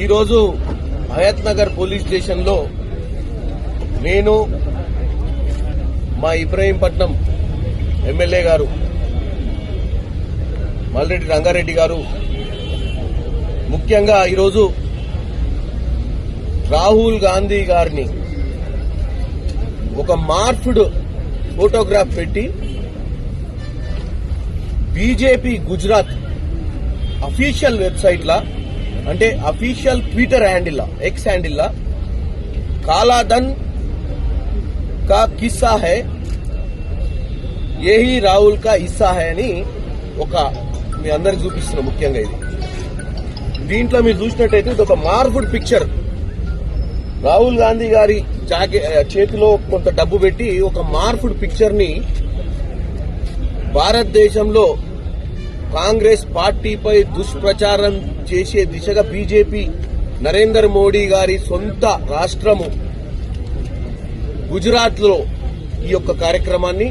ఈ రోజు Hayath Nagar police station లో నేను మా ఇబ్రహీంపట్నం ఎమ్మెల్యే గారు మల్రెడ్డి రంగారెడ్డి గారు ముఖ్యంగా ఈరోజు రాహుల్ గాంధీ గారిని ఒక మార్ఫ్డ్ ఫోటోగ్రాఫ్ పెట్టి బీజేపీ గుజరాత్ అఫీషియల్ వెబ్సైట్ లా అంటే official Twitter handle X handle కాలాధన్ కా కిస్సా హై ఏహీ రాహుల్ కా హిస్సా హై అని ఒక మీ అందరికి చూపిస్తున్నా. ముఖ్యంగా ఇది దీంట్లో మీరు చూసినట్టయితే ఇది ఒక మార్ఫుడ్ పిక్చర్. రాహుల్ గాంధీ గారి చేతిలో కొంత డబ్బు పెట్టి ఒక మార్ఫుడ్ పిక్చర్ ని భారతదేశంలో కాంగ్రెస్ పార్టీపై దుష్ప్రచారం చేసే దిశగా బీజేపీ నరేంద్ర మోడీ గారి సొంత రాష్ట్రము గుజరాత్ లో ఈ యొక్క కార్యక్రమాన్ని